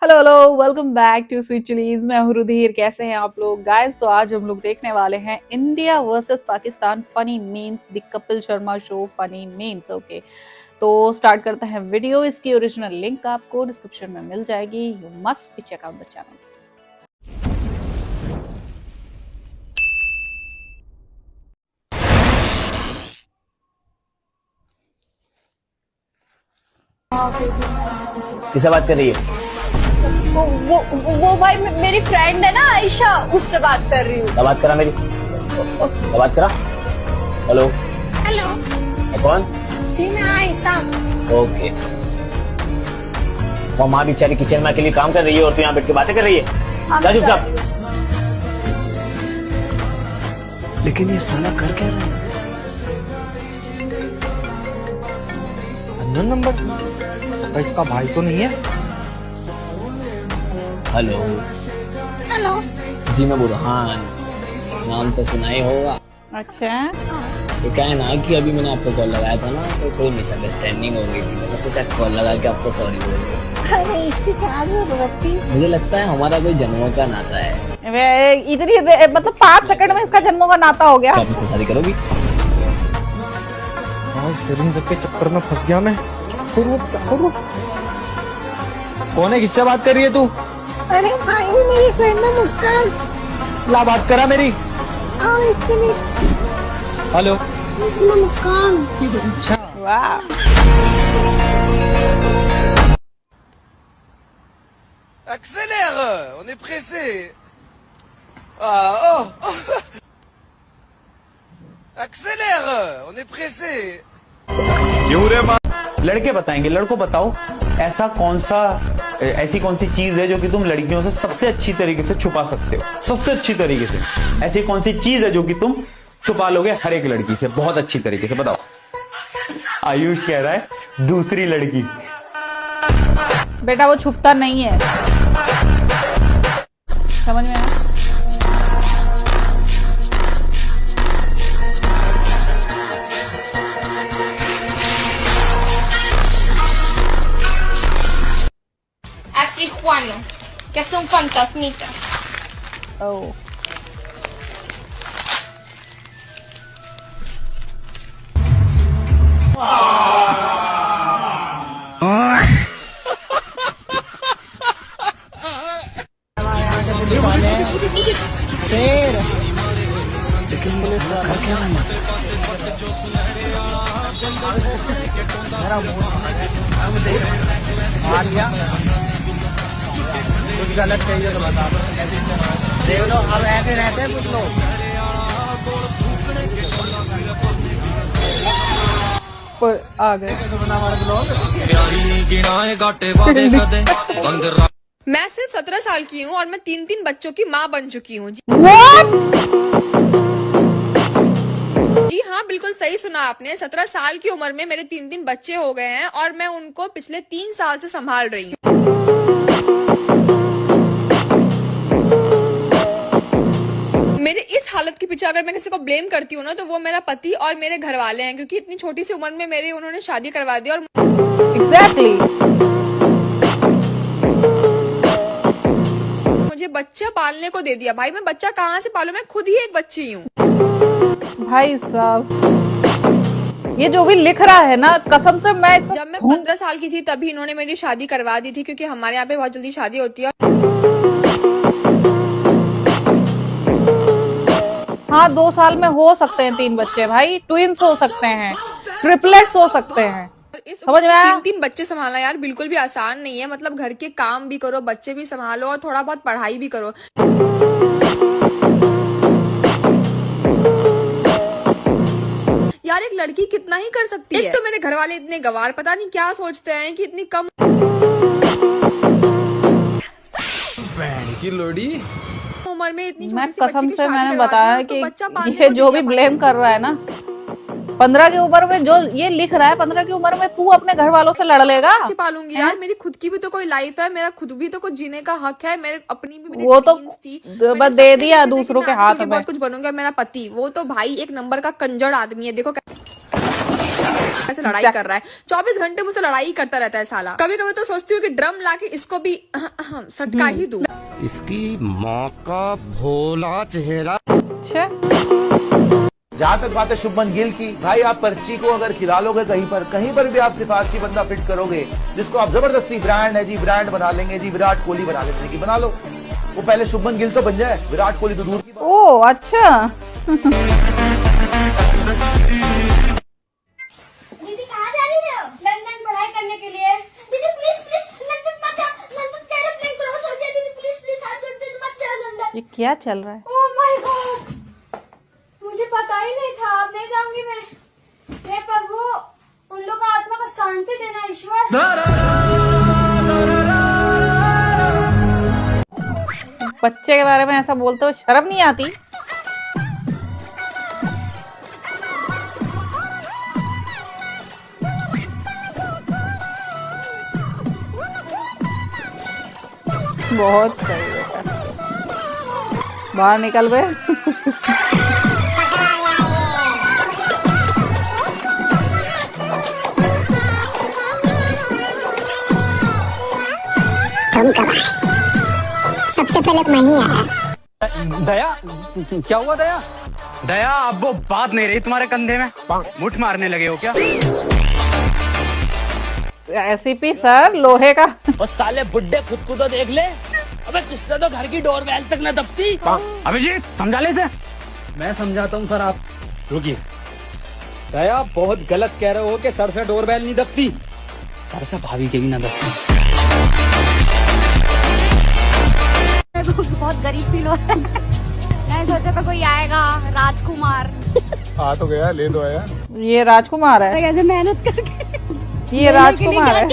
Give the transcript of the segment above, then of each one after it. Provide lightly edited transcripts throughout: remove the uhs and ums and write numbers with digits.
Hello hello, welcome back to sweet chillies. मैं हूं रुधिर। कैसे हैं आप लोग गाइस? तो आज हम लोग देखने वाले हैं India versus Pakistan funny memes, the Kapil Sharma show funny memes. Okay, तो स्टार्ट करते हैं वीडियो। इसकी ओरिजिनल लिंक आपको डिस्क्रिप्शन में मिल जाएगी। You must check out the channel. किससे बात कर रही है? वो भाई मेरी फ्रेंड है ना आयशा, उससे बात कर रही हूँ। बात करा मेरी, बात करा। हेलो हेलो कौन? जी मैं आयशा। ओके, वो माँ बेचारी किचन में अकेली काम कर रही है और तू यहाँ बैठ के बातें कर रही है। जा चुपचाप। लेकिन ये साला कर क्या रहा है? अननोन नंबर, इसका भाई तो नहीं है? हेलो हेलो जी, मैं बुरहान, नाम तो सुना ही होगा। अच्छा, तो क्या है ना कि अभी मैंने आपको कॉल लगाया था ना, तो थोड़ी मिसअंडरस्टैंडिंग हो गई थी। मैंने सोचा कॉल लगा के आपको सॉरी बोल दूं। अरे इसकी क्या जरूरत थी? मुझे लगता है हमारा कोई जन्मों का नाता है। इतनी मतलब 5 सेकंड में इसका जन्मों का नाता हो गया। क्या आप मुझसे शादी करोगी? के चक्कर में फंस गया मैं। कौन है? किससे बात कर रही है तू? अरे भाई मेरी फ्रेंड है मुस्कान। ला बात करा मेरी। हाँ एक मिनट। हेलो मुस्कान। अच्छा, वाह, Accélère, on est pressé. Ah, oh. Accélère, on est pressé. लड़के बताएंगे। लड़कों बताओ, ऐसी कौन सी चीज है जो कि तुम लड़कियों से सबसे अच्छी तरीके से छुपा सकते हो? सबसे अच्छी तरीके से ऐसी कौन सी चीज है जो कि तुम छुपा लोगे हर एक लड़की से बहुत अच्छी तरीके से? बताओ। आयुष कह रहा है दूसरी लड़की। बेटा वो छुपता नहीं है, समझ में आया? Africano, que es un fantasmita. Oh. कुछ गलत चाहिए तो बता दो। देख लो, अब ऐसे रहते हैं कुछ लोग। पर आ गए। मैं सिर्फ 17 साल की हूँ और मैं 3 बच्चों की माँ बन चुकी हूँ। जी हाँ, बिल्कुल सही सुना आपने। 17 साल की उम्र में मेरे 3 बच्चे हो गए हैं और मैं उनको पिछले 3 साल से संभाल रही हूँ। मेरे इस हालत के पीछे अगर मैं किसी को ब्लेम करती हूँ ना, तो वो मेरा पति और मेरे घर वाले हैं, क्योंकि इतनी छोटी सी उम्र में मेरे उन्होंने शादी करवा दी। और एग्जैक्टली, मुझे बच्चा पालने को दे दिया। भाई मैं बच्चा कहाँ से पालूं? मैं खुद ही एक बच्ची हूँ। भाई साहब ये जो भी लिख रहा है ना, कसम से मैं इसको जब मैं 15 साल की थी तभी इन्होंने मेरी शादी करवा दी थी, क्योंकि हमारे यहाँ पे बहुत जल्दी शादी होती है। हाँ, 2 साल में हो सकते हैं 3 बच्चे भाई, ट्विंस हो सकते हैं, ट्रिपलेट्स हो सकते हैं। इस समझ में आया? 3 बच्चे संभालना यार बिल्कुल भी आसान नहीं है। मतलब घर के काम भी करो, बच्चे भी संभालो और थोड़ा बहुत पढ़ाई भी करो। यार एक लड़की कितना ही कर सकती है। एक तो मेरे घर वाले इतने गवार, पता नहीं क्या सोचते हैं कि इतनी कम की लोड़ी। उम्र में इतनी मैं छोटी सी बच्ची कसम की से शादी मैंने करवा दी और बताया उसको कि बच्चा पालने ये को जो दे भी दिया। ब्लेम कर रहा है ना, 15 की उम्र में जो ये लिख रहा है, 15 की उम्र में तू अपने घर वालों से लड़ लेगा? बच्चे पालूंगी यार, मेरी खुद की भी तो कोई लाइफ है, मेरा खुद भी तो कुछ जीने का हक है। मेरे अपनी भी वो तो ड्रीम्स थी, बस दे दिया दूसरों के हाथ में। बहुत कुछ बनूंगा। मेरा पति वो तो भाई एक नंबर का कंजर आदमी है। देखो ऐसे लड़ाई कर रहा है, 24 घंटे मुझसे लड़ाई करता रहता है साला। कभी कभी तो सोचती हूँ कि ड्रम लाके इसको भी सटका ही दूं। इसकी माँ का भोला चेहरा। अच्छा, जहाँ तक बात है शुभमन गिल की, भाई आप पर्ची को अगर खिला लोगे कहीं पर भी आप सिफारशी बंदा फिट करोगे जिसको आप जबरदस्ती ब्रांड है जी, ब्रांड बना लेंगे जी, विराट कोहली बना लेते कि बना लो, वो पहले शुभमन गिल तो बन जाए, विराट कोहली तो दूर की बात। ओ अच्छा। दीदी कहाँ जा रही हो? लंदन पढ़ाई करने के लिए। दीदी प्लीज प्लीज लंदन मत जाओ, लंदन का एरोप्लेन क्रॉस हो गया, दीदी प्लीज प्लीज हाथ जोड़ते मत जाओ लंदन। ये क्या चल रहा है? ओह माय गॉड, मुझे पता ही नहीं था। अब नहीं जाऊंगी मैं। हे प्रभु, उन लोग का आत्मा को शांति देना ईश्वर। बच्चे के बारे में ऐसा बोलते हो शर्म नहीं आती? बहुत सही बेटा, बाहर निकल बे। सबसे पहले मैं ही आया। दया, क्या हुआ दया? दया, अब वो बात नहीं रही तुम्हारे कंधे में, मुठ मारने लगे हो क्या? एसीपी सर लोहे का। बस साले बुड्ढे खुद को तो देख ले, अबे तुझसे तो घर की डोरबेल तक न दबती। अभिजीत समझा लेते। मैं समझाता हूँ सर, आप रुकिए। दया बहुत गलत कह रहे हो कि सर से डोरबेल नहीं दबती, सर से भाभी के भी ना दबती। बहुत गरीब फील हो रहा है। मैं सोचा था कोई आएगा, राजकुमार। आ तो गया, ले दो आया। ये राजकुमार है, कैसे मेहनत करके ये राजकुमार है।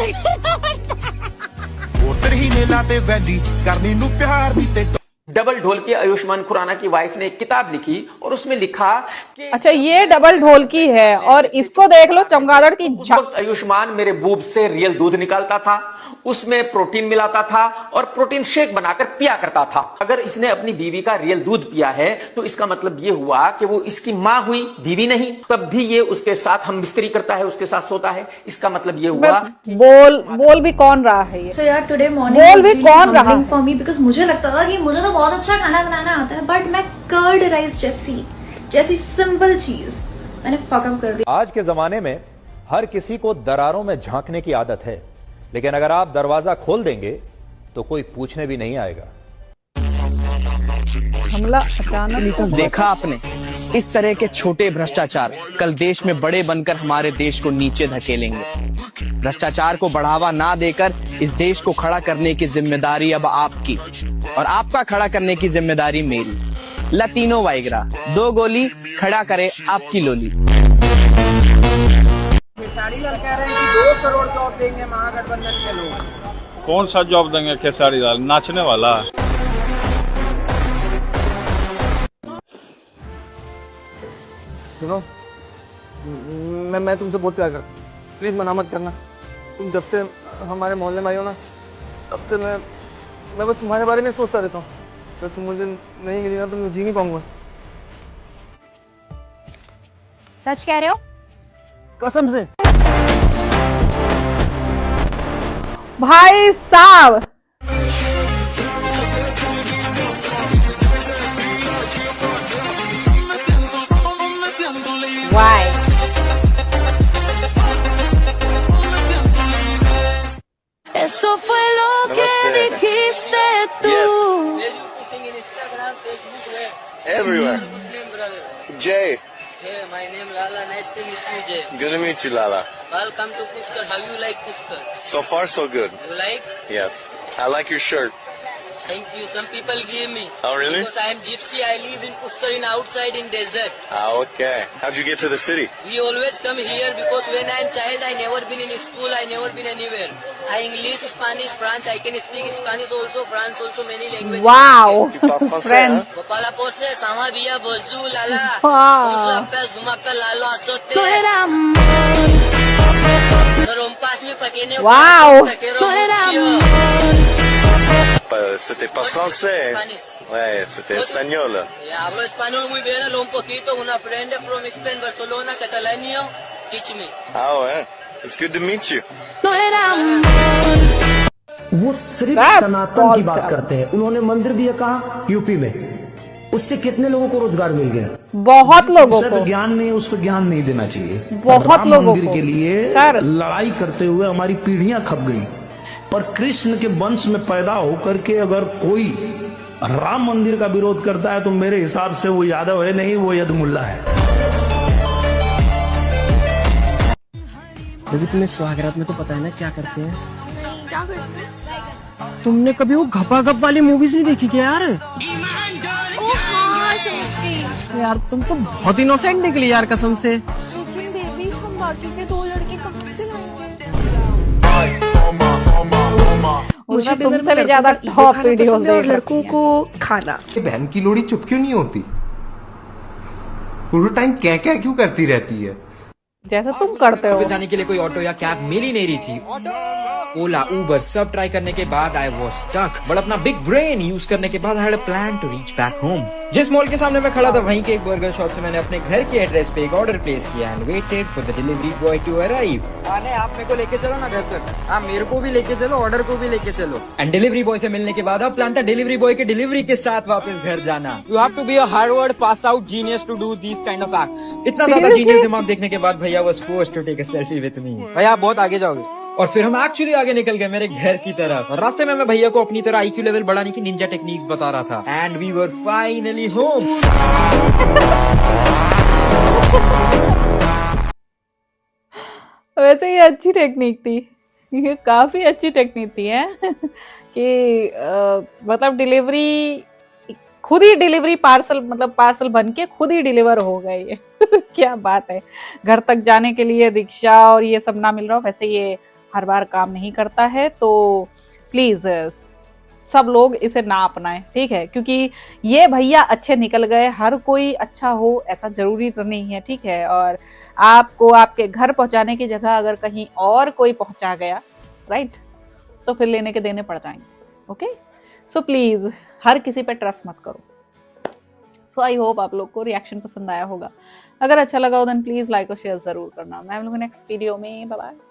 डबल ढोल की आयुष्मान खुराना की वाइफ ने एक किताब लिखी और उसमें लिखा कि अच्छा, ये डबल ढोल की है और इसको देख लो चमगादड़ की उस वक्त आयुष्मान मेरे बूब से रियल दूध निकालता था, उसमें प्रोटीन मिलाता था और प्रोटीन शेक बनाकर पिया करता था। अगर इसने अपनी बीवी का रियल दूध पिया है तो इसका मतलब ये हुआ कि वो इसकी माँ हुई, बीवी नहीं। तब भी ये उसके साथ हम बिस्तरी करता है, उसके साथ सोता है, इसका मतलब ये हुआ। बोल भी कौन रहा है ये? So यार टुडे मॉर्निंग बोल भी कौन रहा फॉर मी, बिकॉज मुझे लगता था कि मुझे तो बहुत अच्छा खाना बनाना आता है, बट मैं कर्ड राइस जैसी सिंपल चीज मैंने फकअप कर दी। आज के जमाने में हर किसी को दरारों में झांकने की आदत है, लेकिन अगर आप दरवाजा खोल देंगे तो कोई पूछने भी नहीं आएगा। हमला अचानक देखा आपने, इस तरह के छोटे भ्रष्टाचार कल देश में बड़े बनकर हमारे देश को नीचे धकेलेंगे। भ्रष्टाचार को बढ़ावा ना देकर इस देश को खड़ा करने की जिम्मेदारी अब आपकी, और आपका खड़ा करने की जिम्मेदारी मेरी। लतीनो वाइग्रा, 2 गोली खड़ा करे आपकी लोली। खेसारी लाल कह रहे हैं कि 2 करोड़ जॉब देंगे महागठबंधन के लोग। कौन सा जॉब देंगे खेसारी लाल? नाचने वाला। सुनो, मैं तुमसे बहुत प्यार करता हूँ, प्लीज मना मत करना। तुम जब से हमारे मोहल्ले में आई हो ना, तब से मैं बस तुम्हारे बारे में सोचता रहता हूँ। अगर तुम मुझे नहीं मिली ना तो मैं जी नहीं पाऊंगा। सच कह रहे हो? कसम से। भाई साहब, Y Eso fue lo que dijiste tú. Everywhere. Jay. Hey, my name Lala. Nice to meet you, Jay. Good to meet you, Lala. Welcome to Pushkar. How you like Pushkar? So far, so good. You like? Yes. I like your shirt. Thank you. Some people give me. Oh, really? Because I am gypsy. I live in Pushkar in outside in desert. Ah, okay. How'd you get to the city? We always come here because when I am child, I never been in school. I never been anywhere. I English, Spanish, France. I can speak Spanish also, France also, many languages. Wow. Tu parles français, Friends. hein? Gopala Pose, Sama Bia, Bozu, Lala. Wow. Bozu Appa, Zumappa, Lalo, Asote. Rompas mi pakene. Wow. C'était pas français. Ouais, c'était espagnol. Hablo español muy bien, hablo un poquito. Una friend from Spain, Barcelona, Cataluña. teach me. Oh, yeah. It's good to meet you. वो सिर्फ सनातन की बात करते हैं। उन्होंने मंदिर दिया कहाँ? यूपी में। उससे कितने लोगों को रोजगार मिल गया? बहुत लोगों को। ज्ञान नहीं, उस पर ज्ञान नहीं देना चाहिए। बहुत लोगों मंदिर के लिए लड़ाई करते हुए हमारी पीढ़ियां खप गई, पर कृष्ण के वंश में पैदा होकर के अगर कोई राम मंदिर का विरोध करता है तो मेरे हिसाब से वो यादव है नहीं, वो यदमुल्ला है। यदि तुम्हें स्वागरात में तो पता है ना क्या करते हैं? नहीं, क्या करते हैं? तुमने कभी वो घपाघप वाली मूवीज नहीं देखी क्या यार? यार तुम तो बहुत इनोसेंट निकली यार कसम से। लेकिन बेबी हम बाकी के 2 लड़के कब से लाएंगे? मुझे तुमसे भी ज्यादा टॉप वीडियोस देख लड़कों को खाना। बहन की लोड़ी चुप क्यों नहीं होती? पूरा टाइम क्या क्या क्यों करती रहती है? जैसे तुम करते हो। जाने के लिए कोई ऑटो या कैब मिल ही नहीं रही थी। ओला, उबर सब ट्राई करने के बाद आई वाज स्टक, बट अपना बिग ब्रेन यूज करने के बाद I had a plan to reach back home. जिस मॉल के सामने मैं खड़ा था वहीं के एक बर्गर शॉप से मैंने अपने घर के एड्रेस पे एक ऑर्डर प्लेस किया and waited for the delivery boy to arrive. आने आप मेरे को लेके चलो ना घर तक। हाँ मेरे को भी लेके चलो, ऑर्डर को भी लेके चलो। एंड डिलीवरी बॉय से मिलने के बाद अब प्लान था डिलीवरी बॉय के डिलीवरी के साथ वापस घर जाना। You have to be a Harvard pass out genius to do this kind of acts. इतना ज्यादा जीनियस दिमाग देखने के बाद भैया was forced to take a selfie with me. भैया आप बहुत आगे जाओगे। और फिर हम एक्चुअली आगे निकल गए मेरे घर की तरफ। और रास्ते में मैं भैया को अपनी तरह IQ लेवल बढ़ाने की निंजा टेक्निक्स बता रहा था and we were finally home. वैसे ये अच्छी टेक्निक थी, ये काफी अच्छी टेक्निक थी है कि मतलब डिलीवरी खुद ही डिलीवरी पार्सल मतलब पार्सल बन के खुद ही डिलीवर हो गए ये क्या बात है। घर तक जाने के लिए रिक्शा और ये सब ना मिल रहा हो, वैसे ये हर बार काम नहीं करता है, तो प्लीज सब लोग इसे ना अपनाएं, ठीक है? क्योंकि ये भैया अच्छे निकल गए, हर कोई अच्छा हो ऐसा जरूरी तो नहीं है, ठीक है? और आपको आपके घर पहुंचाने की जगह अगर कहीं और कोई पहुंचा गया, राइट, तो फिर लेने के देने पड़ जाएंगे। ओके, सो प्लीज हर किसी पे ट्रस्ट मत करो। सो आई होप आप लोग को रिएक्शन पसंद आया होगा। अगर अच्छा लगा हो देन प्लीज लाइक और शेयर जरूर करना। मैं हम लोग नेक्स्ट वीडियो में, बाय बाय।